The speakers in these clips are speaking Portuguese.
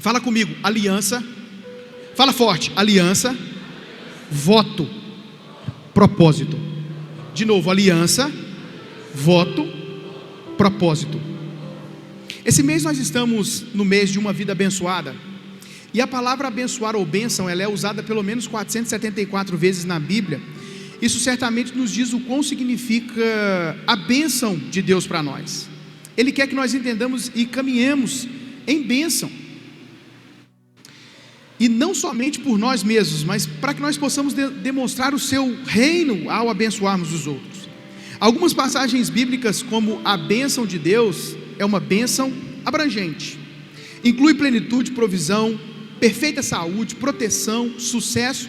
Fala comigo, aliança. Fala forte, aliança, voto, propósito. De novo, aliança, voto, propósito. Esse mês nós estamos no mês de uma vida abençoada. E a palavra abençoar ou bênção, ela é usada pelo menos 474 vezes na Bíblia. Isso certamente nos diz o quão significa a bênção de Deus para nós. Ele quer que nós entendamos e caminhemos em bênção. E não somente por nós mesmos, mas para que nós possamos demonstrar o seu reino ao abençoarmos os outros. Algumas passagens bíblicas, como a bênção de Deus, é uma bênção abrangente. Inclui plenitude, provisão, perfeita saúde, proteção, sucesso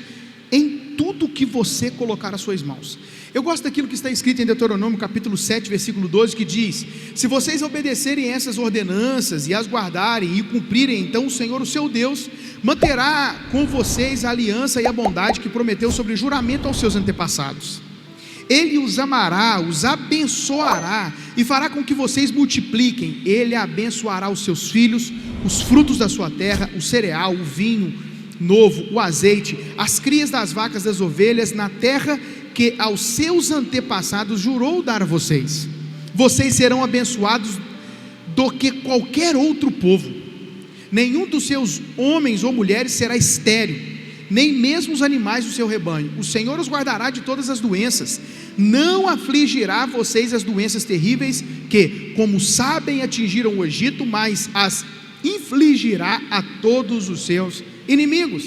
em tudo que você colocar as suas mãos. Eu gosto daquilo que está escrito em Deuteronômio capítulo 7, versículo 12, que diz: se vocês obedecerem essas ordenanças e as guardarem e cumprirem, então o Senhor, o seu Deus, manterá com vocês a aliança e a bondade que prometeu sobre juramento aos seus antepassados. Ele os amará, os abençoará e fará com que vocês multipliquem. Ele abençoará os seus filhos, os frutos da sua terra, o cereal, o vinho novo, o azeite, as crias das vacas, das ovelhas, na terra que aos seus antepassados jurou dar a vocês. Vocês serão abençoados do que qualquer outro povo. Nenhum dos seus homens ou mulheres será estéril, nem mesmo os animais do seu rebanho. O Senhor os guardará de todas as doenças. Não afligirá vocês as doenças terríveis que, como sabem, atingiram o Egito, mas as infligirá a todos os seus inimigos.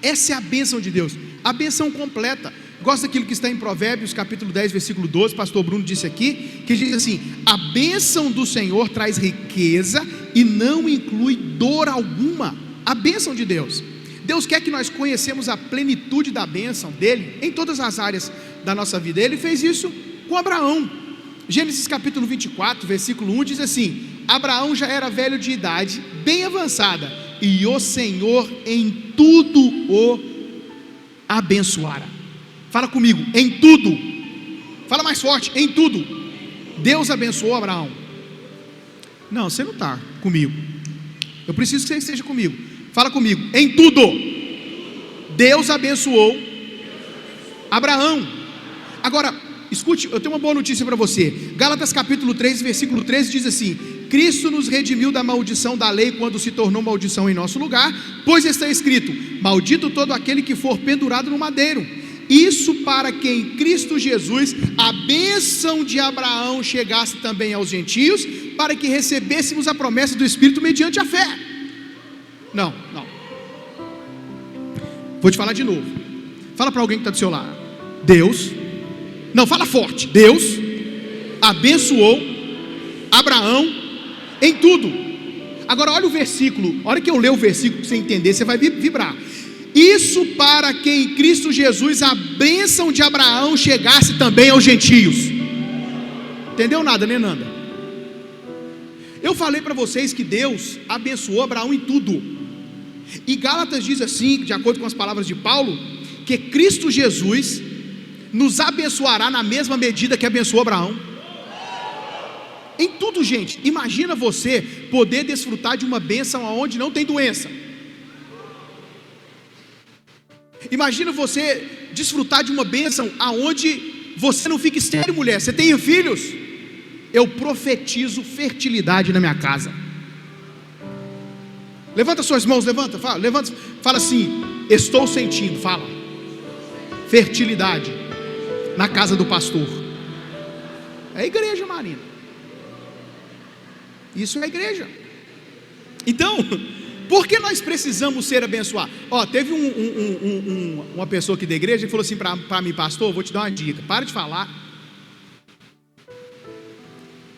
Essa é a bênção de Deus, a bênção completa. Gosto daquilo que está em Provérbios capítulo 10, versículo 12, pastor Bruno disse aqui, que diz assim: a bênção do Senhor traz riqueza e não inclui dor alguma. A bênção de Deus, Deus quer que nós conhecemos a plenitude da bênção dele, em todas as áreas da nossa vida. Ele fez isso com Abraão. Gênesis capítulo 24, versículo 1 diz assim: Abraão já era velho de idade, bem avançada, e o Senhor em tudo o abençoara. Fala comigo, em tudo. Fala mais forte, em tudo. Deus abençoou Abraão. Não, você não está comigo. Eu preciso que você esteja comigo. Fala comigo, em tudo. Deus abençoou Abraão. Agora, escute, eu tenho uma boa notícia para você. Gálatas capítulo 3, versículo 13 diz assim: Cristo nos redimiu da maldição da lei quando se tornou maldição em nosso lugar, pois está escrito: maldito todo aquele que for pendurado no madeiro. Isso para que em Cristo Jesus a bênção de Abraão chegasse também aos gentios, para que recebêssemos a promessa do Espírito mediante a fé. Não. Vou te falar de novo. Fala para alguém que está do seu lado. Deus, não, fala forte. Deus abençoou Abraão em tudo. Agora olha o versículo. A hora que eu ler o versículo para você entender, você vai vibrar. Isso para que em Cristo Jesus a bênção de Abraão chegasse também aos gentios. Entendeu nada, né, Nanda? Eu falei para vocês que Deus abençoou Abraão em tudo. E Gálatas diz assim, de acordo com as palavras de Paulo, que Cristo Jesus nos abençoará na mesma medida que abençoou Abraão. Em tudo, gente. Imagina você poder desfrutar de uma bênção onde não tem doença. Imagina você desfrutar de uma bênção aonde você não fica estéril, mulher. Você tem filhos. Eu profetizo fertilidade na minha casa. Levanta suas mãos, fala assim: estou sentindo, fala, fertilidade na casa do pastor. É a igreja, Marina. Isso é a igreja. Então, por que nós precisamos ser abençoados? Teve uma pessoa aqui da igreja que falou assim para mim: pastor, vou te dar uma dica, para de falar,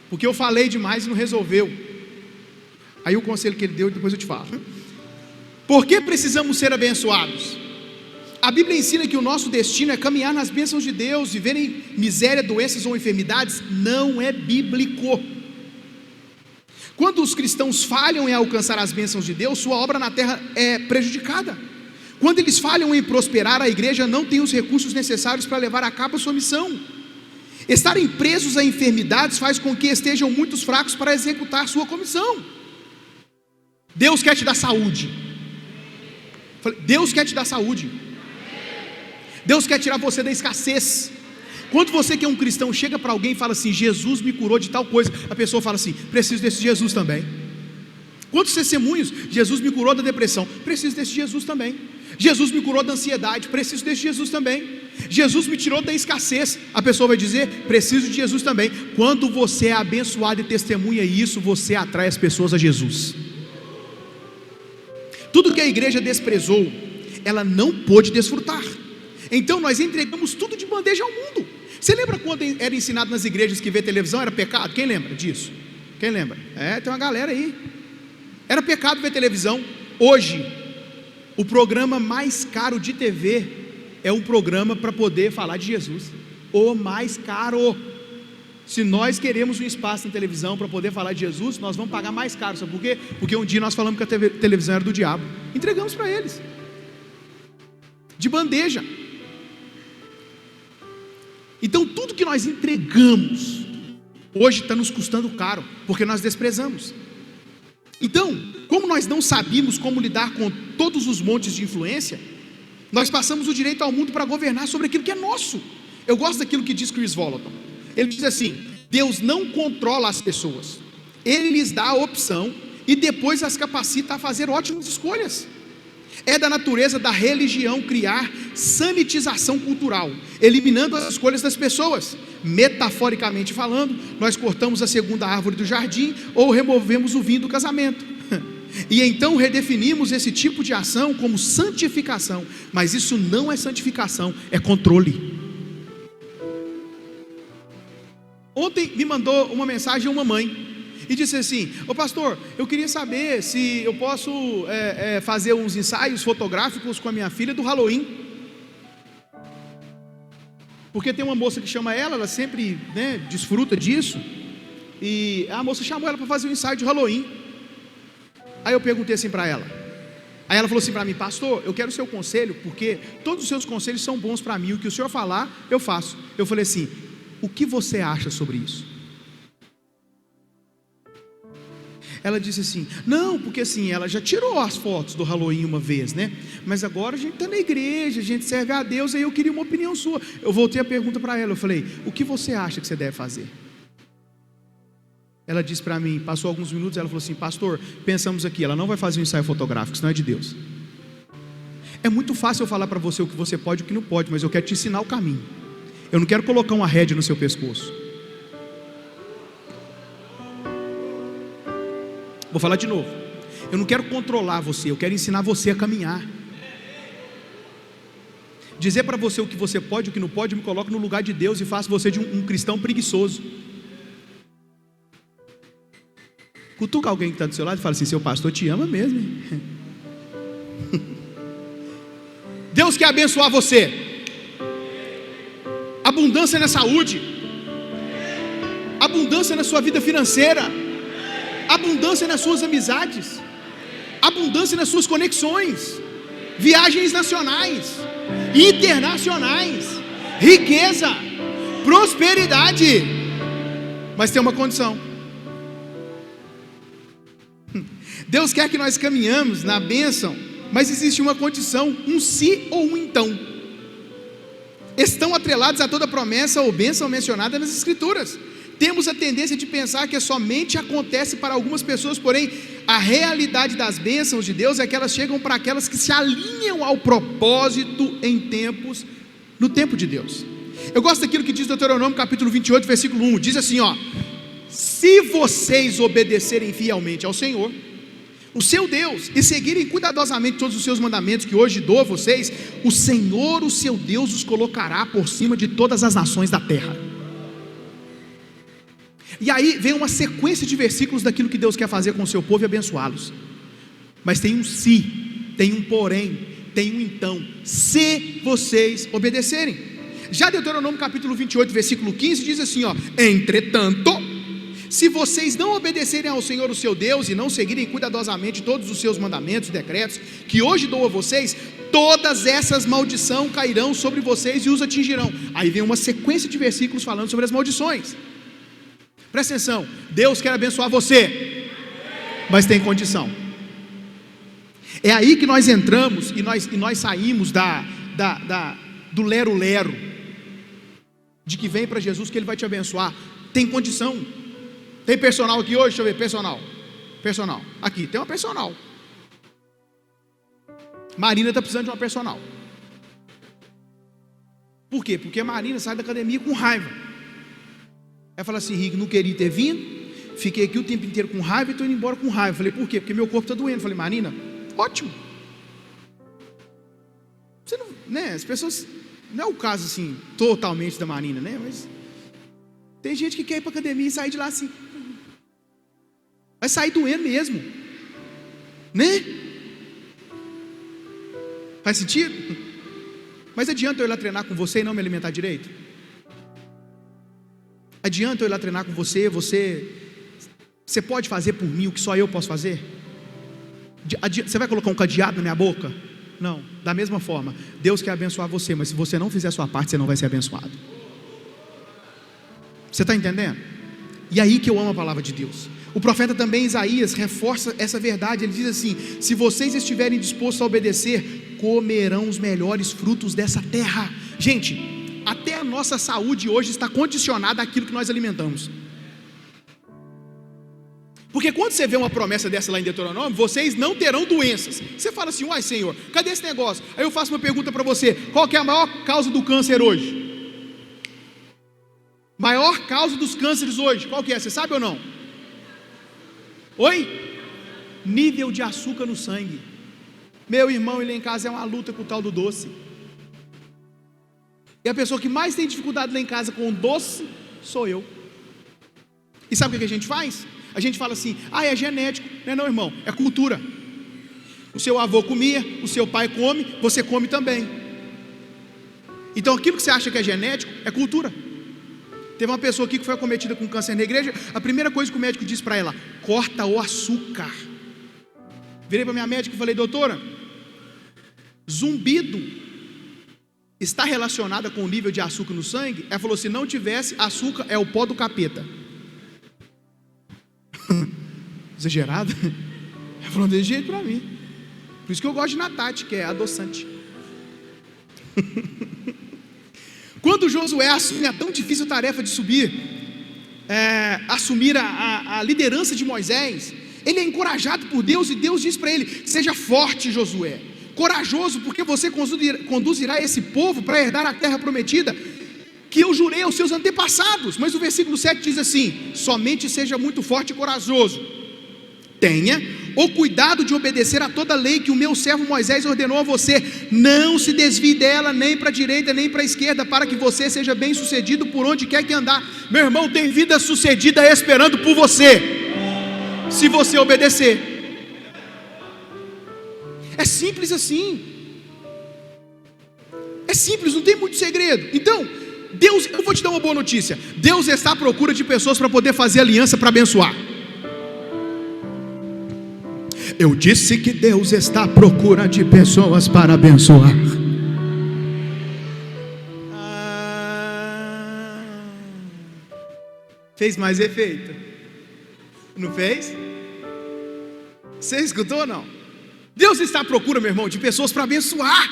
porque eu falei demais e não resolveu. Aí o conselho que ele deu, depois eu te falo. Por que precisamos ser abençoados? A Bíblia ensina que o nosso destino é caminhar nas bênçãos de Deus. Viver em miséria, doenças ou enfermidades não é bíblico. Quando os cristãos falham em alcançar as bênçãos de Deus, sua obra na terra é prejudicada. Quando eles falham em prosperar, a igreja não tem os recursos necessários para levar a cabo a sua missão. Estarem presos a enfermidades faz com que estejam muitos fracos para executar sua comissão. Deus quer te dar saúde. Deus quer te dar saúde. Deus quer tirar você da escassez. Quando você que é um cristão chega para alguém e fala assim: Jesus me curou de tal coisa, a pessoa fala assim: preciso desse Jesus também. Quantos testemunhos? Jesus me curou da depressão, preciso desse Jesus também. Jesus me curou da ansiedade, preciso desse Jesus também. Jesus me tirou da escassez, a pessoa vai dizer: preciso de Jesus também. Quando você é abençoado e testemunha isso, você atrai as pessoas a Jesus. Tudo que a igreja desprezou, ela não pôde desfrutar. Então nós entregamos tudo de bandeja ao mundo. Você lembra quando era ensinado nas igrejas que ver televisão era pecado? Quem lembra disso? Quem lembra? Tem uma galera aí. Era pecado ver televisão. Hoje, o programa mais caro de TV é um programa para poder falar de Jesus. O mais caro. Se nós queremos um espaço na televisão para poder falar de Jesus, nós vamos pagar mais caro. Sabe por quê? Porque um dia nós falamos que a televisão era do diabo. Entregamos para eles de bandeja. Então tudo que nós entregamos hoje está nos custando caro, porque nós desprezamos. Então, como nós não sabíamos como lidar com todos os montes de influência, nós passamos o direito ao mundo para governar sobre aquilo que é nosso. Eu gosto daquilo que diz Chris Vallotton. Ele diz assim: Deus não controla as pessoas, Ele lhes dá a opção e depois as capacita a fazer ótimas escolhas. É da natureza da religião criar sanitização cultural, eliminando as escolhas das pessoas. Metaforicamente falando, nós cortamos a segunda árvore do jardim ou removemos o vinho do casamento. E então redefinimos esse tipo de ação como santificação. Mas isso não é santificação, é controle. Ontem me mandou uma mensagem uma mãe e disse assim: ô pastor, eu queria saber se eu posso fazer uns ensaios fotográficos com a minha filha do Halloween, porque tem uma moça que chama ela sempre desfruta disso, e a moça chamou ela para fazer um ensaio de Halloween. Aí eu perguntei assim para ela, aí ela falou assim para mim: pastor, eu quero o seu conselho, porque todos os seus conselhos são bons para mim, o que o senhor falar, eu faço. Eu falei assim: o que você acha sobre isso? Ela disse assim: não, porque assim, ela já tirou as fotos do Halloween uma vez, mas agora a gente está na igreja, a gente serve a Deus, aí eu queria uma opinião sua. Eu voltei a pergunta para ela, eu falei: o que você acha que você deve fazer? Ela disse para mim, passou alguns minutos, ela falou assim: pastor, pensamos aqui, ela não vai fazer um ensaio fotográfico, isso não é de Deus. É muito fácil eu falar para você o que você pode e o que não pode, mas eu quero te ensinar o caminho. Eu não quero colocar uma rédea no seu pescoço. Vou falar de novo. Eu não quero controlar você, eu quero ensinar você a caminhar. Dizer para você o que você pode e o que não pode, eu me coloco no lugar de Deus e faço você de um cristão preguiçoso. Cutuca alguém que está do seu lado e fala assim: seu pastor te ama mesmo, hein? Deus quer abençoar você. Abundância na saúde, abundância na sua vida financeira, abundância nas suas amizades, abundância nas suas conexões, viagens nacionais, internacionais, riqueza, prosperidade. Mas tem uma condição. Deus quer que nós caminhamos na bênção, mas existe uma condição, um se ou um então. Estão atrelados a toda promessa ou bênção mencionada nas Escrituras. Temos a tendência de pensar que somente acontece para algumas pessoas, porém a realidade das bênçãos de Deus é que elas chegam para aquelas que se alinham ao propósito no tempo de Deus. Eu gosto daquilo que diz Deuteronômio capítulo 28, versículo 1, diz assim: se vocês obedecerem fielmente ao Senhor, o seu Deus, e seguirem cuidadosamente todos os seus mandamentos que hoje dou a vocês, o Senhor, o seu Deus, os colocará por cima de todas as nações da terra. E aí vem uma sequência de versículos daquilo que Deus quer fazer com o seu povo e abençoá-los. Mas tem um se, tem um porém, tem um então: se vocês obedecerem. Já Deuteronômio capítulo 28, versículo 15 diz assim: entretanto, se vocês não obedecerem ao Senhor o seu Deus e não seguirem cuidadosamente todos os seus mandamentos e decretos que hoje dou a vocês, todas essas maldições cairão sobre vocês e os atingirão. Aí vem uma sequência de versículos falando sobre as maldições. Presta atenção, Deus quer abençoar você, mas tem condição. É aí que nós entramos e nós saímos do lero-lero, de que vem para Jesus que Ele vai te abençoar. Tem condição. Tem personal aqui hoje? Deixa eu ver, personal, aqui, tem uma personal. Marina está precisando de uma personal. Por quê? Porque a Marina sai da academia com raiva. Ela fala assim: Rick, não queria ter vindo, fiquei aqui o tempo inteiro com raiva e estou indo embora com raiva. Eu falei: por quê? Porque meu corpo está doendo. Eu falei: Marina, ótimo. Você não, né? As pessoas, não é o caso assim, totalmente da Marina, né? Mas tem gente que quer ir para a academia e sair de lá assim, vai sair doendo mesmo, né? Faz sentido? Mas adianta eu ir lá treinar com você e não me alimentar direito? Adianta eu ir lá treinar com você, você pode fazer por mim o que só eu posso fazer? Você vai colocar um cadeado na minha boca? Não. Da mesma forma, Deus quer abençoar você, mas se você não fizer a sua parte, você não vai ser abençoado. Você está entendendo? E aí que eu amo a palavra de Deus. O profeta também Isaías reforça essa verdade. Ele diz assim: se vocês estiverem dispostos a obedecer, comerão os melhores frutos dessa terra. Gente, até a nossa saúde hoje está condicionada àquilo que nós alimentamos. Porque quando você vê uma promessa dessa lá em Deuteronômio, vocês não terão doenças. Você fala assim: uai, Senhor, cadê esse negócio? Aí eu faço uma pergunta para você: qual que é a maior causa do câncer hoje? Maior causa dos cânceres hoje, qual que é? Você sabe ou não? Oi? Nível de açúcar no sangue. Meu irmão, ele em casa é uma luta com o tal do doce. E a pessoa que mais tem dificuldade lá em casa com o doce sou eu. E sabe o que a gente faz? A gente fala assim: é genético. Não, irmão, é cultura. O seu avô comia, o seu pai come, você come também. Então aquilo que você acha que é genético é cultura. Teve uma pessoa aqui que foi acometida com câncer na igreja. A primeira coisa que o médico disse para ela: corta o açúcar. Virei para minha médica e falei: doutora, zumbido está relacionada com o nível de açúcar no sangue? Ela falou: se não tivesse, açúcar é o pó do capeta. Exagerado? Ela falou desse jeito para mim. Por isso que eu gosto de Natate, que é adoçante. Quando Josué assume a tão difícil tarefa de assumir a liderança de Moisés, ele é encorajado por Deus, e Deus diz para ele: seja forte, Josué, corajoso, porque você conduzirá esse povo para herdar a terra prometida, que eu jurei aos seus antepassados. Mas o versículo 7 diz assim: somente seja muito forte e corajoso, tenha o cuidado de obedecer a toda a lei que o meu servo Moisés ordenou a você, não se desvie dela, nem para a direita, nem para a esquerda, para que você seja bem sucedido por onde quer que andar. Meu irmão, tem vida sucedida esperando por você, se você obedecer. É simples assim. É simples, não tem muito segredo. Então, Deus, eu vou te dar uma boa notícia: Deus está à procura de pessoas para poder fazer aliança para abençoar. Eu disse que Deus está à procura de pessoas para abençoar. Fez mais efeito? Não fez? Você escutou ou não? Deus está à procura, meu irmão, de pessoas para abençoar.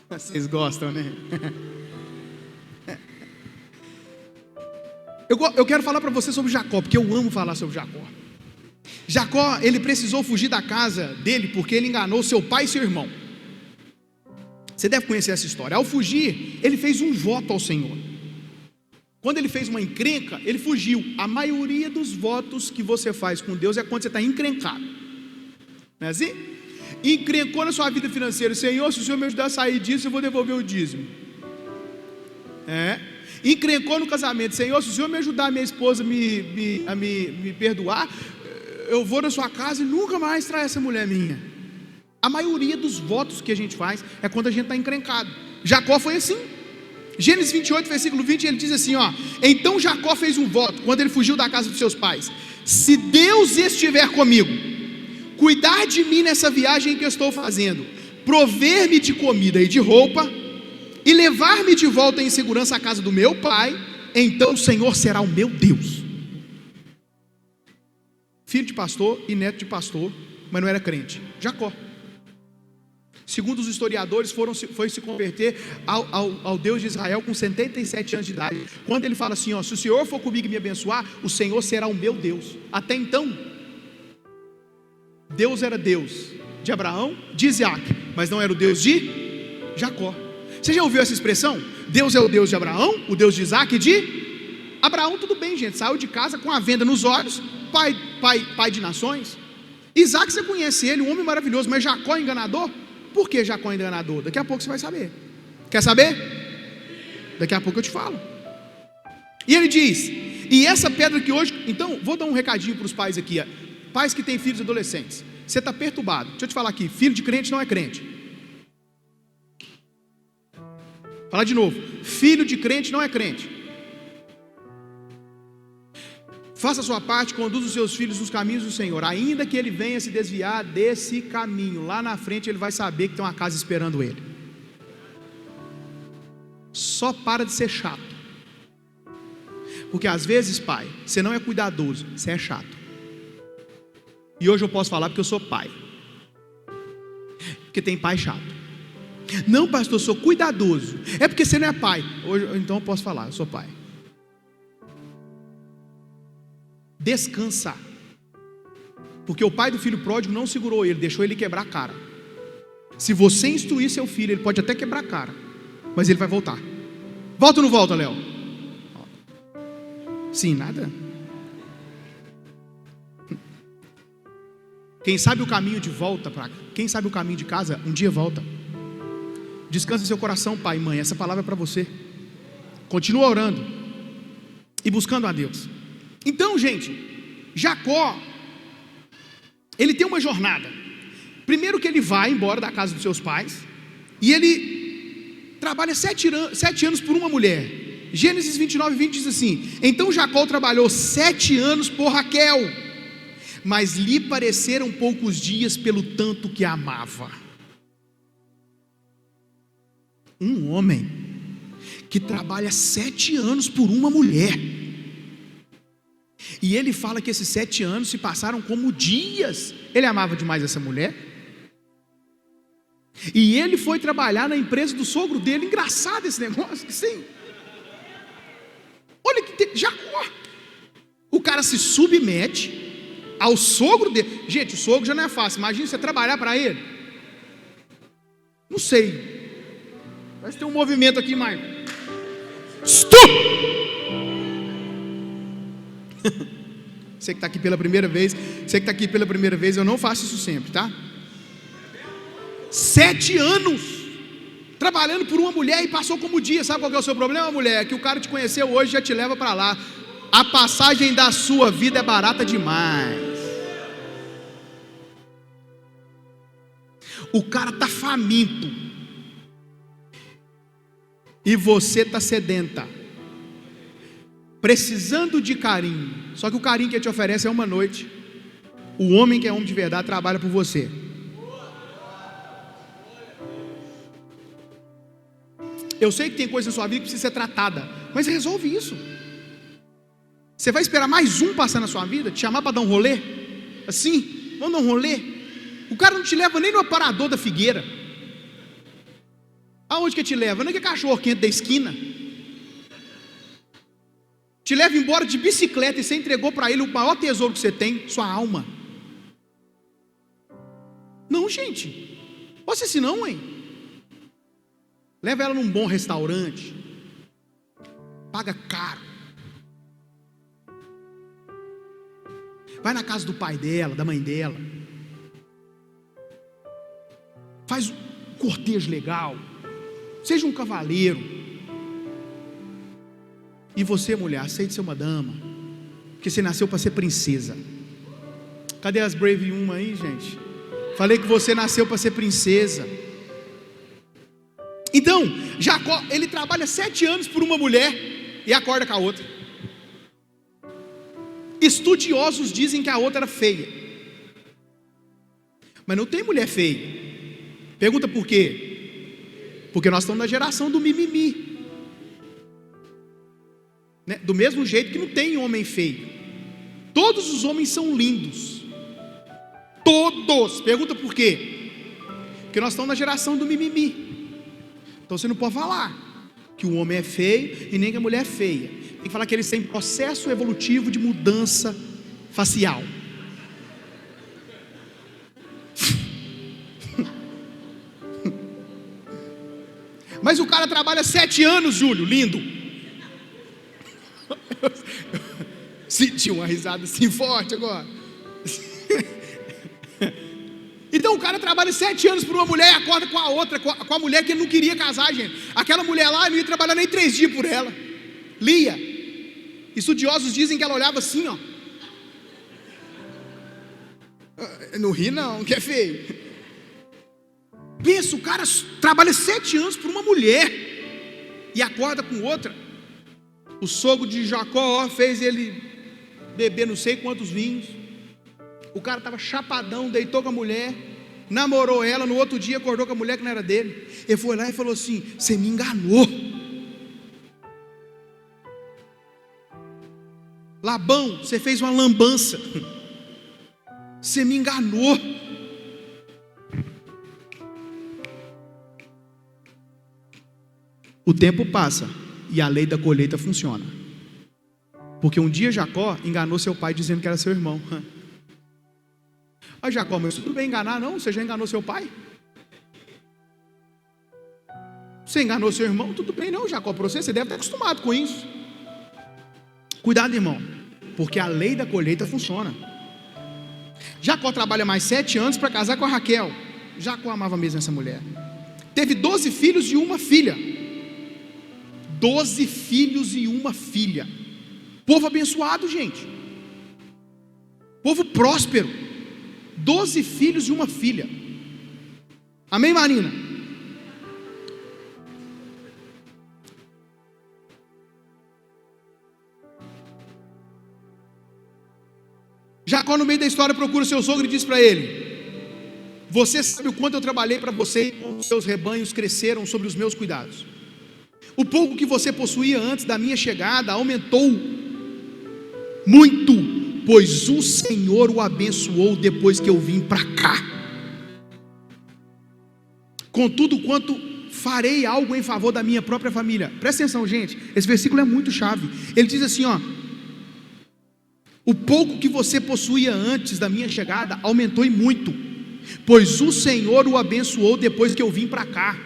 Vocês gostam, né? Eu quero falar para você sobre Jacó, porque eu amo falar sobre Jacó. Jacó, ele precisou fugir da casa dele porque ele enganou seu pai e seu irmão. Você deve conhecer essa história. Ao fugir, ele fez um voto ao Senhor. Quando ele fez uma encrenca, ele fugiu. A maioria dos votos que você faz com Deus é quando você está encrencado. Não é assim? Encrencou na sua vida financeira: Senhor, se o Senhor me ajudar a sair disso, eu vou devolver o dízimo. Encrencou no casamento: Senhor, se o Senhor me ajudar a minha esposa a me perdoar, eu vou na sua casa e nunca mais trair essa mulher minha. A maioria dos votos que a gente faz é quando a gente está encrencado. Jacó foi assim. Gênesis 28, versículo 20, ele diz assim: então Jacó fez um voto quando ele fugiu da casa dos seus pais: se Deus estiver comigo, cuidar de mim nessa viagem que eu estou fazendo, prover-me de comida e de roupa, e levar-me de volta em segurança à casa do meu pai, então o Senhor será o meu Deus. filho de pastor e neto de pastor, mas não era crente. Jacó, segundo os historiadores, foi se converter ao Deus de Israel com 77 anos de idade. Quando ele fala assim, se o Senhor for comigo e me abençoar, o Senhor será o meu Deus. Até então, Deus era Deus de Abraão, de Isaac, mas não era o Deus de Jacó. Você já ouviu essa expressão? Deus é o Deus de Abraão, o Deus de Isaac e de Abraão. Tudo bem, gente, saiu de casa com a venda nos olhos, pai de nações. Isaac, você conhece ele, um homem maravilhoso, mas Jacó enganador? Por que Jacó enganador? Daqui a pouco você vai saber. Quer saber? Daqui a pouco eu te falo. E ele diz, e essa pedra que hoje... Então, vou dar um recadinho para os pais aqui, pais que têm filhos adolescentes. Você está perturbado, deixa eu te falar aqui, filho de crente não é crente. Falar de novo, filho de crente não é crente. Faça a sua parte, conduza os seus filhos nos caminhos do Senhor, ainda que ele venha se desviar desse caminho, lá na frente ele vai saber que tem uma casa esperando ele. Só para de ser chato, porque às vezes, pai, você não é cuidadoso, você é chato. E hoje eu posso falar porque eu sou pai, porque tem pai chato. Não, pastor, eu sou cuidadoso. É porque você não é pai. Hoje, então eu posso falar, eu sou pai. Descansa, porque o pai do filho pródigo não segurou ele, deixou ele quebrar a cara. Se você instruir seu filho, ele pode até quebrar a cara, mas ele vai voltar. Volta ou não volta, Léo? Sim, nada. Quem sabe o caminho de volta quem sabe o caminho de casa, um dia volta. Descansa seu coração, pai e mãe, essa palavra é para você. Continua orando e buscando a Deus. Então, gente, Jacó, ele tem uma jornada. Primeiro que ele vai embora da casa dos seus pais, e ele trabalha 7 anos por uma mulher. Gênesis 29:20 diz assim: então Jacó trabalhou 7 anos por Raquel, mas lhe pareceram poucos dias pelo tanto que a amava. Um homem que trabalha 7 anos por uma mulher, e ele fala que esses 7 anos se passaram como dias. Ele amava demais essa mulher, e ele foi trabalhar na empresa do sogro dele. Engraçado esse negócio, sim. Olha que Jacó, o cara se submete ao sogro dele. Gente, o sogro já não é fácil, imagina você trabalhar para ele. Não sei, vai ter um movimento aqui, mais. Stop! Você que está aqui pela primeira vez, eu não faço isso sempre, tá? 7 anos trabalhando por uma mulher e passou como dia. Sabe qual que é o seu problema, mulher? Que o cara te conheceu hoje e já te leva para lá. A passagem da sua vida é barata demais. O cara está faminto e você está sedenta, precisando de carinho. Só que o carinho que ele te oferece é uma noite. O homem que é homem de verdade trabalha por você. Eu sei que tem coisa na sua vida que precisa ser tratada, mas resolve isso. Você vai esperar mais um passar na sua vida, te chamar para dar um rolê? Assim, vamos dar um rolê? O cara não te leva nem no aparador da Figueira. Aonde que te leva? Não é que é cachorro quente da esquina. Te leva embora de bicicleta e você entregou para ele o maior tesouro que você tem, sua alma. Não, gente, posso assim não, hein? Leva ela num bom restaurante, paga caro, vai na casa do pai dela, da mãe dela, faz um cortejo legal, seja um cavaleiro. E você, mulher, aceite ser uma dama, porque você nasceu para ser princesa. Cadê as Brave Uma aí, gente? Falei que você nasceu para ser princesa. Então, Jacó, ele trabalha 7 anos por uma mulher e acorda com a outra. Estudiosos dizem que a outra era feia, mas não tem mulher feia. Pergunta por quê? Porque nós estamos na geração do mimimi, né? Do mesmo jeito que não tem homem feio, Todos os homens são lindos. Todos. Pergunta por quê? Porque nós estamos na geração do mimimi. Então você não pode falar que o homem é feio e nem que a mulher é feia. Tem que falar que eles têm processo evolutivo de mudança facial. Mas o cara trabalha 7 anos, Júlio, lindo. Senti uma risada assim forte agora. Então o cara trabalha 7 anos por uma mulher e acorda com a outra, com a mulher que ele não queria casar, gente. Aquela mulher lá, ele não ia trabalhar nem 3 dias por ela. Lia. Estudiosos dizem que ela olhava assim, ó. Não ri não, que é feio. Pensa, o cara trabalha 7 anos por uma mulher e acorda com outra. O sogro de Jacó fez ele beber não sei quantos vinhos. O cara estava chapadão, deitou com a mulher, namorou ela, no outro dia acordou com a mulher que não era dele. Ele foi lá e falou assim: você me enganou. Labão, você fez uma lambança. Você me enganou. O tempo passa e a lei da colheita funciona. Porque um dia Jacó enganou seu pai dizendo que era seu irmão. Aí Jacó, mas tudo bem enganar não? Você já enganou seu pai? Você enganou seu irmão? Tudo bem não, Jacó, para você deve estar acostumado com isso. Cuidado, irmão, porque a lei da colheita funciona. Jacó trabalha mais 7 anos para casar com a Raquel. Jacó amava mesmo essa mulher. Teve 12 filhos e uma filha. 12 filhos e uma filha. Povo abençoado, gente. Povo próspero. 12 filhos e uma filha. Amém, Marina? Jacó, no meio da história, procura seu sogro e diz para ele: você sabe o quanto eu trabalhei para você e os seus rebanhos cresceram sobre os meus cuidados. O pouco que você possuía antes da minha chegada aumentou muito, pois o Senhor o abençoou depois que eu vim para cá. Contudo, quanto farei algo em favor da minha própria família. Presta atenção, gente, esse versículo é muito chave. Ele diz assim, ó: o pouco que você possuía antes da minha chegada aumentou e muito, pois o Senhor o abençoou depois que eu vim para cá.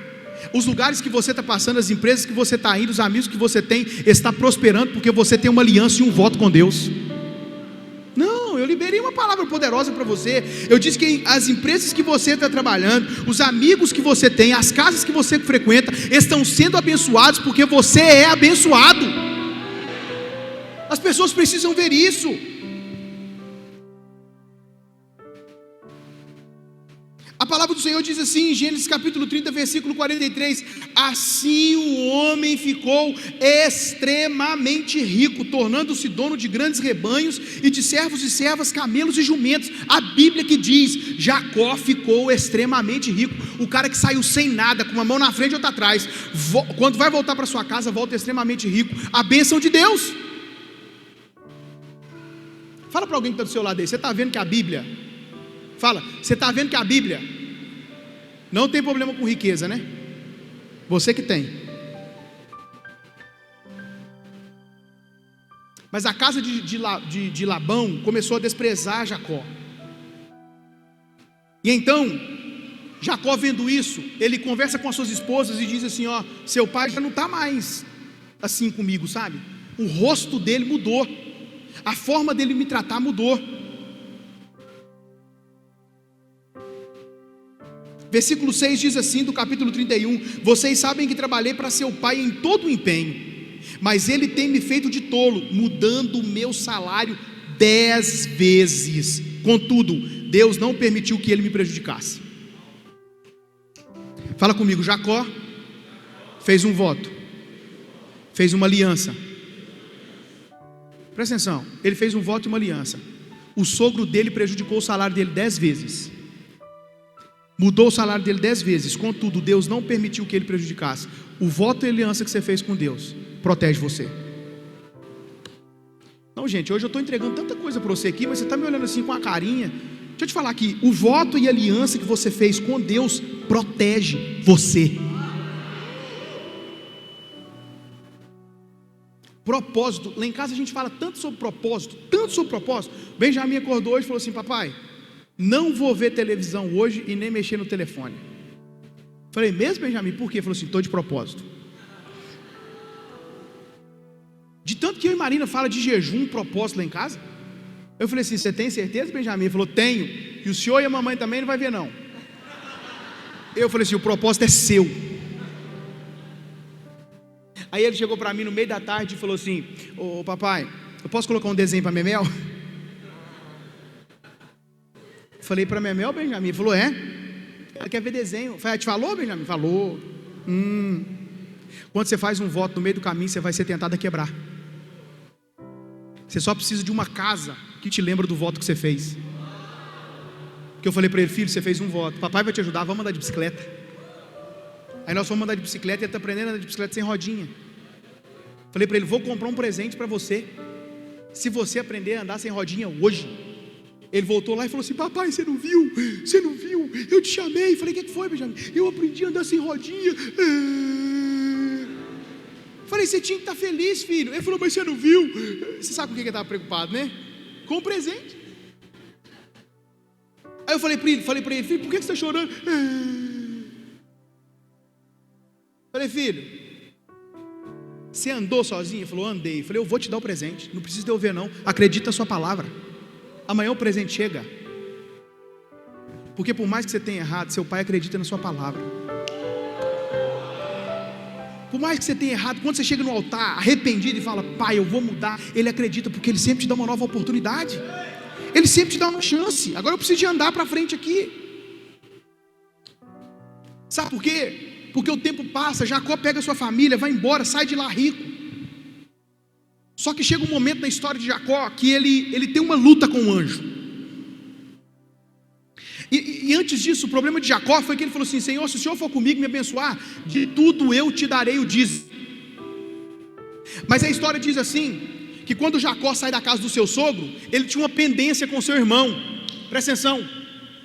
Os lugares que você está passando, as empresas que você está indo, os amigos que você tem, está prosperando porque você tem uma aliança e um voto com Deus. Não, eu liberei uma palavra poderosa para você. Eu disse que as empresas que você está trabalhando, os amigos que você tem, as casas que você frequenta, estão sendo abençoados porque você é abençoado. As pessoas precisam ver isso. A palavra do Senhor diz assim em Gênesis capítulo 30, versículo 43: assim o homem ficou extremamente rico, tornando-se dono de grandes rebanhos e de servos e servas, camelos e jumentos. A Bíblia que diz: Jacó ficou extremamente rico. O cara que saiu sem nada, com uma mão na frente e outra atrás, quando vai voltar para sua casa, volta extremamente rico. A bênção de Deus. Fala para alguém que está do seu lado aí: você está vendo que a Bíblia... Fala, você está vendo que a Bíblia não tem problema com riqueza, né? Você que tem. Mas a casa de Labão começou a desprezar Jacó. E então, Jacó, vendo isso, ele conversa com as suas esposas e diz assim: ó, seu pai já não está mais assim comigo, sabe? O rosto dele mudou, a forma dele me tratar mudou. Versículo 6 diz assim, do capítulo 31: vocês sabem que trabalhei para seu pai em todo o empenho, mas ele tem me feito de tolo, mudando o meu salário 10 vezes. Contudo, Deus não permitiu que ele me prejudicasse. Fala comigo: Jacó fez um voto, fez uma aliança. Presta atenção, ele fez um voto e uma aliança. O sogro dele prejudicou o salário dele 10 vezes. Mudou o salário dele 10 vezes. Contudo, Deus não permitiu que ele prejudicasse. O voto e a aliança que você fez com Deus protege você. Não, gente, hoje eu estou entregando tanta coisa para você aqui, mas você está me olhando assim com a carinha. Deixa eu te falar aqui, o voto e a aliança que você fez com Deus protege você. Propósito, lá em casa a gente fala tanto sobre propósito, Benjamin acordou hoje e falou assim: papai, não vou ver televisão hoje e nem mexer no telefone. Falei, mesmo, Benjamin? Por quê? Ele falou assim: estou de propósito. De tanto que eu e Marina fala de jejum, propósito lá em casa. Eu falei assim: você tem certeza, Benjamin? Ele falou: tenho. E o senhor e a mamãe também não vai ver não. Eu falei assim: o propósito é seu. Aí ele chegou para mim no meio da tarde e falou assim: ô papai, eu posso colocar um desenho para Memel? Falei: para Memel, Benjamin? Ele falou: é. Ela quer ver desenho. Falei: te falou, Benjamin? Falou. Quando você faz um voto no meio do caminho, você vai ser tentado a quebrar. Você só precisa de uma casa que te lembra do voto que você fez. Porque eu falei para ele: filho, você fez um voto, papai vai te ajudar, vamos andar de bicicleta. Aí nós fomos andar de bicicleta e ele está aprendendo a andar de bicicleta sem rodinha. Falei para ele: vou comprar um presente para você, se você aprender a andar sem rodinha hoje. Ele voltou lá e falou assim: papai, você não viu? Eu te chamei. Falei: o que foi, Benjamin? Eu aprendi a andar sem rodinha. Falei: você tinha que estar feliz, filho. Ele falou: mas você não viu? Você sabe com o que ele estava preocupado, né? Com o presente. Aí eu falei para ele: filho, por que você está chorando? Falei: filho, você andou sozinho? Ele falou: andei. Falei: eu vou te dar o presente, não precisa de eu ver não, acredita na sua palavra, amanhã o presente chega. Porque por mais que você tenha errado, seu pai acredita na sua palavra. Por mais que você tenha errado, quando você chega no altar arrependido e fala: pai, eu vou mudar, ele acredita, porque ele sempre te dá uma nova oportunidade, ele sempre te dá uma chance. Agora eu preciso de andar para frente aqui. Sabe por quê? Porque o tempo passa, Jacó pega a sua família, vai embora, sai de lá rico. Só que chega um momento na história de Jacó que ele tem uma luta com o anjo. E antes disso, o problema de Jacó foi que ele falou assim: Senhor, se o Senhor for comigo me abençoar, de tudo eu te darei o dízimo. Mas a história diz assim, que quando Jacó sai da casa do seu sogro, ele tinha uma pendência com seu irmão. Presta atenção,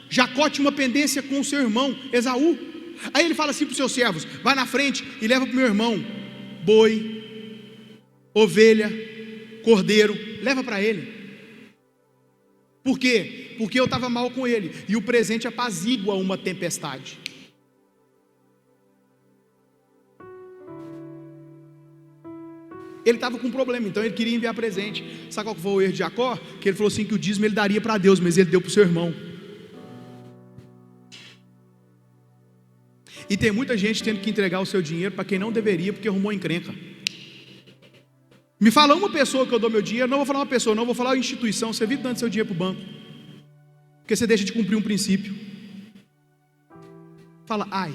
Jacó tinha uma pendência com o seu irmão Esaú. Aí ele fala assim para os seus servos: vai na frente e leva para o meu irmão boi, ovelha, cordeiro, leva para ele. Por quê? Porque eu estava mal com ele, e o presente apazigua uma tempestade. Ele estava com um problema, então ele queria enviar presente. Sabe qual foi o erro de Jacó? Que ele falou assim, que o dízimo ele daria para Deus, mas ele deu para o seu irmão. E tem muita gente tendo que entregar o seu dinheiro para quem não deveria, porque arrumou encrenca. Me fala uma pessoa que eu dou meu dinheiro, não vou falar uma pessoa, não, vou falar uma instituição. Você vive dando seu dinheiro para o banco, porque você deixa de cumprir um princípio. Fala: ai.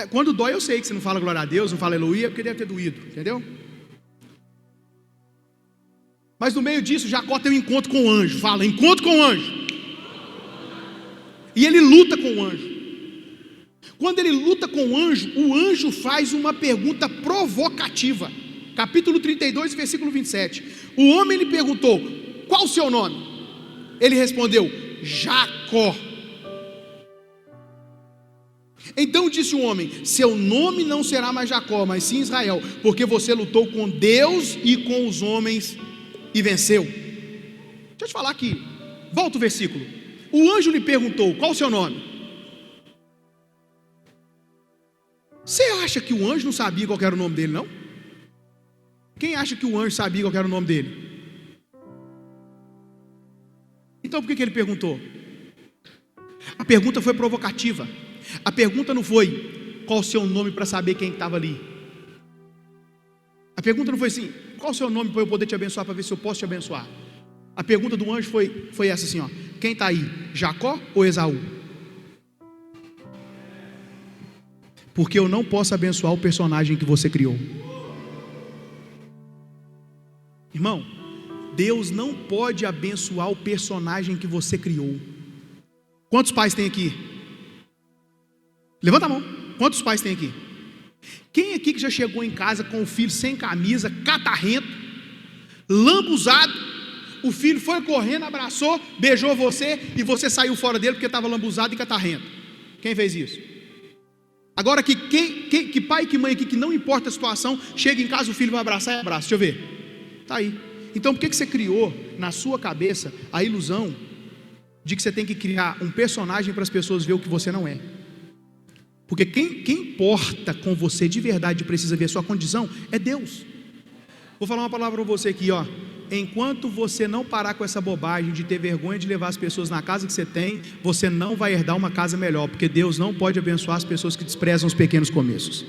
Quando dói eu sei que você não fala glória a Deus, não fala aleluia, porque deve ter doído, entendeu? Mas no meio disso, Jacó tem um encontro com o anjo. Fala: encontro com o anjo. E ele luta com o anjo. Quando ele luta com o anjo faz uma pergunta provocativa. Capítulo 32, versículo 27. O homem lhe perguntou: qual o seu nome? Ele respondeu: Jacó. Então disse o homem: seu nome não será mais Jacó, mas sim Israel, porque você lutou com Deus e com os homens e venceu. Deixa eu te falar aqui, volta o versículo. O anjo lhe perguntou: qual o seu nome? Você acha que o anjo não sabia qual era o nome dele, não? Quem acha que o anjo sabia qual era o nome dele? Então por que ele perguntou? A pergunta foi provocativa. A pergunta não foi: qual o seu nome, para saber quem estava ali. A pergunta não foi assim: qual o seu nome para eu poder te abençoar, para ver se eu posso te abençoar. A pergunta do anjo foi essa assim, ó: quem está aí, Jacó ou Esaú? Porque eu não posso abençoar o personagem que você criou. Irmão, Deus não pode abençoar o personagem que você criou. Quantos pais tem aqui? Levanta a mão. Quantos pais tem aqui? Quem aqui que já chegou em casa com o filho sem camisa, catarrento, lambuzado, o filho foi correndo, abraçou, beijou você e você saiu fora dele porque estava lambuzado e catarrento? Quem fez isso? Agora que pai e que mãe aqui, que não importa a situação, chega em casa, o filho vai abraçar e abraça, deixa eu ver, está aí. Então por que você criou na sua cabeça a ilusão de que você tem que criar um personagem para as pessoas verem o que você não é? Porque quem importa com você de verdade, precisa ver a sua condição, é Deus. Vou falar uma palavra para você aqui, ó. Enquanto você não parar com essa bobagem de ter vergonha de levar as pessoas na casa que você tem, você não vai herdar uma casa melhor, porque Deus não pode abençoar as pessoas que desprezam os pequenos começos.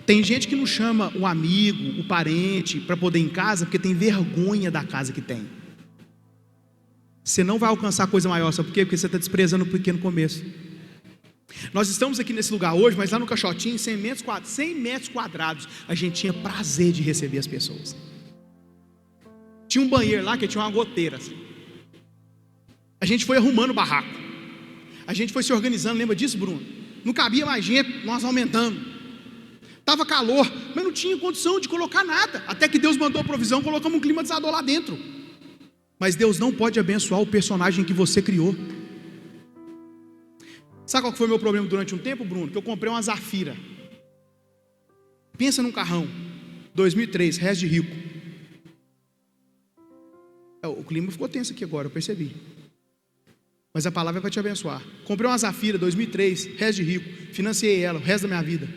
Tem gente que não chama o amigo, o parente, para poder ir em casa, porque tem vergonha da casa que tem. Você não vai alcançar coisa maior, sabe por quê? Porque você está desprezando o pequeno começo. Nós estamos aqui nesse lugar hoje, mas lá no Caixotinho, 100 metros quadrados, a gente tinha prazer de receber as pessoas. Tinha um banheiro lá que tinha uma goteira assim. A gente foi arrumando o barraco, a gente foi se organizando, lembra disso, Bruno? Não cabia mais gente, nós aumentamos. Estava calor, mas não tinha condição de colocar nada, até que Deus mandou a provisão, colocamos um climatizador lá dentro. Mas Deus não pode abençoar o personagem que você criou. Sabe qual foi o meu problema durante um tempo, Bruno? Que eu comprei uma Zafira. Pensa num carrão, 2003, resto de rico. O clima ficou tenso aqui agora, eu percebi. Mas a palavra é para te abençoar. Comprei uma Zafira, 2003, resto de rico. Financiei ela o resto da minha vida.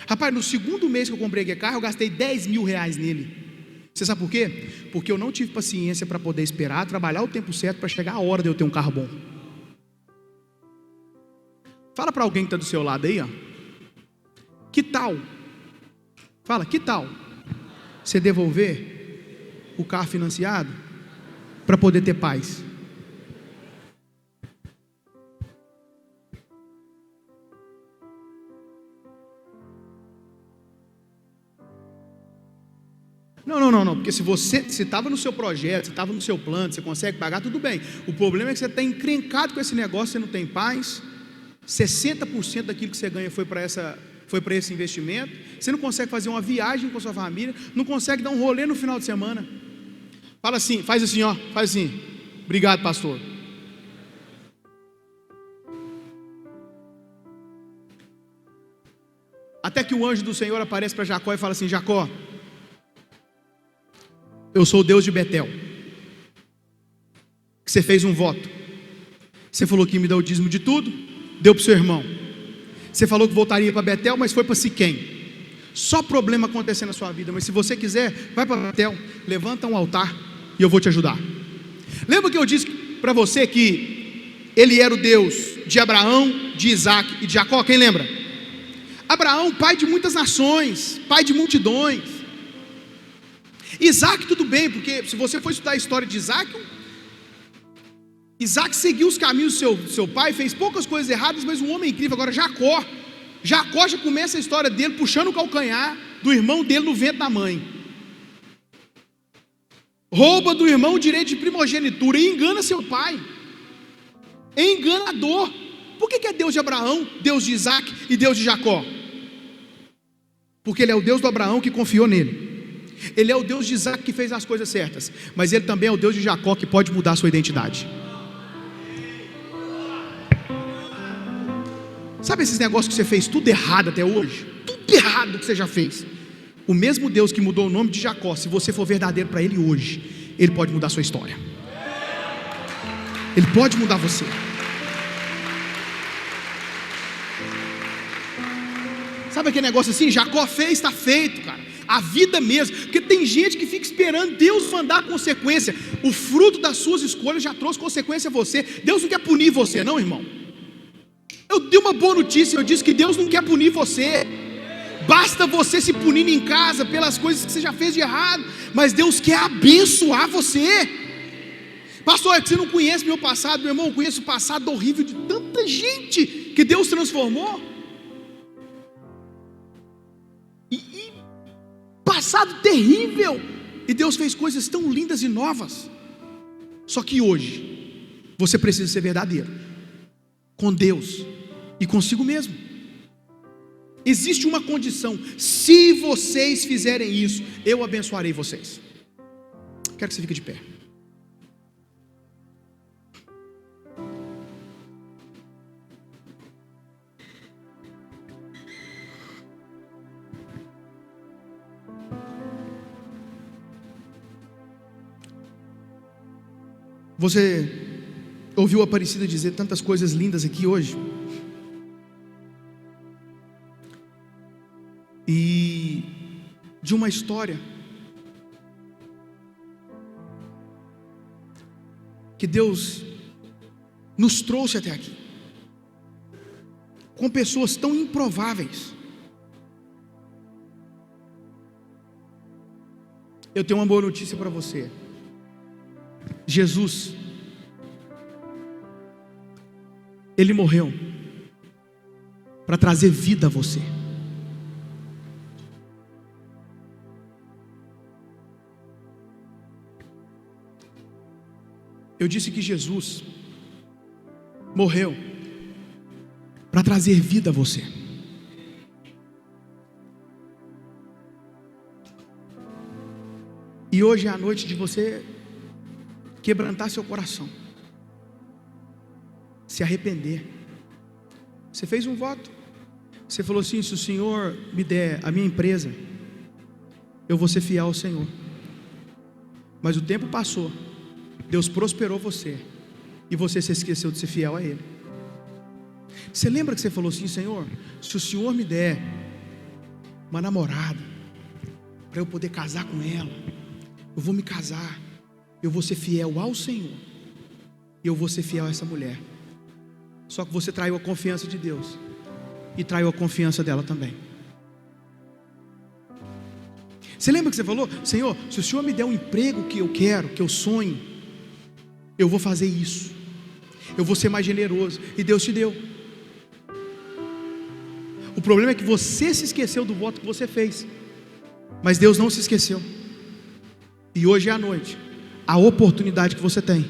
Rapaz, no segundo mês que eu comprei aquele carro, eu gastei 10 mil reais nele. Você sabe por quê? Porque eu não tive paciência para poder esperar, trabalhar o tempo certo para chegar a hora de eu ter um carro bom. Fala para alguém que está do seu lado aí, ó. Que tal? Fala, que tal você devolver o carro financiado para poder ter paz? Não, porque se estava no seu projeto, se estava no seu plano, você consegue pagar, tudo bem. O problema é que você está encrencado com esse negócio, você não tem paz. 60% daquilo que você ganha foi para esse investimento. Você não consegue fazer uma viagem com a sua família, não consegue dar um rolê no final de semana. Fala assim, faz assim, ó, faz assim. Obrigado, pastor. Até que o anjo do Senhor aparece para Jacó e fala assim: Jacó, eu sou o Deus de Betel, que você fez um voto. Você falou que ia me dar o dízimo de tudo, deu para o seu irmão. Você falou que voltaria para Betel, mas foi para Siquém. Só problema acontecendo na sua vida. Mas se você quiser, vai para Betel, levanta um altar e eu vou te ajudar. Lembra que eu disse para você que ele era o Deus de Abraão, de Isaac e de Jacó? Quem lembra? Abraão, pai de muitas nações, pai de multidões. Isaac, tudo bem, porque se você for estudar a história de Isaac seguiu os caminhos do seu pai, fez poucas coisas erradas, mas um homem incrível. Agora Jacó já começa a história dele puxando o calcanhar do irmão dele no ventre da mãe, rouba do irmão o direito de primogenitura e engana seu pai. É enganador. Por que é Deus de Abraão, Deus de Isaac e Deus de Jacó? Porque ele é o Deus do Abraão que confiou nele. Ele é o Deus de Isaac que fez as coisas certas, mas ele também é o Deus de Jacó que pode mudar a sua identidade. Sabe esses negócios que você fez tudo errado até hoje? Tudo errado que você já fez. O mesmo Deus que mudou o nome de Jacó, se você for verdadeiro para ele hoje, ele pode mudar a sua história. Ele pode mudar você. Sabe aquele negócio assim? Jacó fez, está feito, cara. A vida mesmo, porque tem gente que fica esperando Deus mandar consequência. O fruto das suas escolhas já trouxe consequência a você. Deus não quer punir você, não, irmão. Eu dei uma boa notícia, eu disse que Deus não quer punir você. Basta você se punir em casa pelas coisas que você já fez de errado, mas Deus quer abençoar você. Pastor, é que você não conhece meu passado. Meu irmão, eu conheço o passado horrível de tanta gente que Deus transformou. Passado terrível, e Deus fez coisas tão lindas e novas. Só que hoje você precisa ser verdadeiro com Deus e consigo mesmo. Existe uma condição: se vocês fizerem isso, eu abençoarei vocês. Quero que você fique de pé. Você ouviu a Aparecida dizer tantas coisas lindas aqui hoje, e de uma história que Deus nos trouxe até aqui, com pessoas tão improváveis. Eu tenho uma boa notícia para você. Jesus, Ele morreu para trazer vida a você. Eu disse que Jesus morreu para trazer vida a você. E hoje é a noite de você quebrantar seu coração, se arrepender. Você fez um voto, você falou assim: se o Senhor me der a minha empresa, eu vou ser fiel ao Senhor. Mas o tempo passou, Deus prosperou você, e você se esqueceu de ser fiel a Ele. Você lembra que você falou assim: Senhor, se o Senhor me der uma namorada, para eu poder casar com ela, eu vou me casar, eu vou ser fiel ao Senhor, e eu vou ser fiel a essa mulher. Só que você traiu a confiança de Deus, e traiu a confiança dela também. Você lembra que você falou: Senhor, se o Senhor me der um emprego que eu quero, que eu sonho, eu vou fazer isso, eu vou ser mais generoso, e Deus te deu. O problema é que você se esqueceu do voto que você fez, mas Deus não se esqueceu. E hoje é a noite, a oportunidade que você tem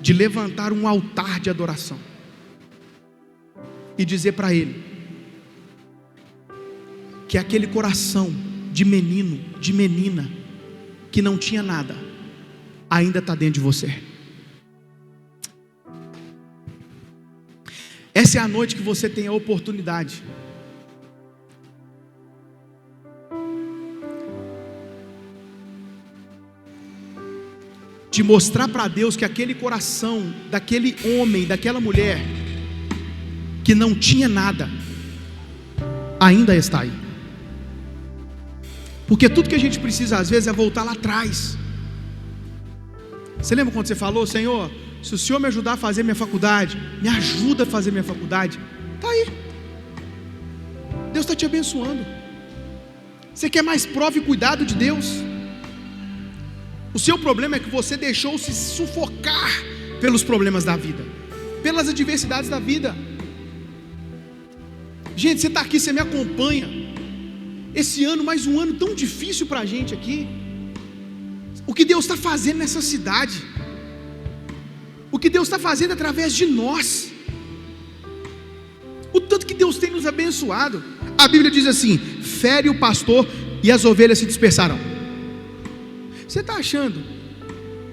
de levantar um altar de adoração e dizer para Ele que aquele coração de menino, de menina, que não tinha nada, ainda está dentro de você. Essa é a noite que você tem a oportunidade de mostrar para Deus que aquele coração daquele homem, daquela mulher que não tinha nada, ainda está aí. Porque tudo que a gente precisa às vezes é voltar lá atrás. Você lembra quando você falou: Senhor, se o Senhor me ajudar a fazer minha faculdade, me ajuda a fazer minha faculdade? Está aí, Deus está te abençoando. Você quer mais prova e cuidado de Deus? O seu problema é que você deixou se sufocar pelos problemas da vida, pelas adversidades da vida. Gente, você está aqui, você me acompanha. Esse ano, mais um ano tão difícil para a gente aqui. O que Deus está fazendo nessa cidade, o que Deus está fazendo através de nós, o tanto que Deus tem nos abençoado. A Bíblia diz assim: fere o pastor e as ovelhas se dispersarão. Você está achando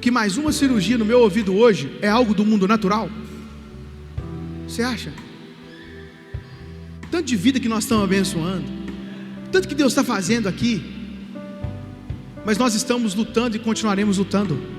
que mais uma cirurgia no meu ouvido hoje é algo do mundo natural? Você acha? Tanto de vida que nós estamos abençoando, tanto que Deus está fazendo aqui, mas nós estamos lutando e continuaremos lutando.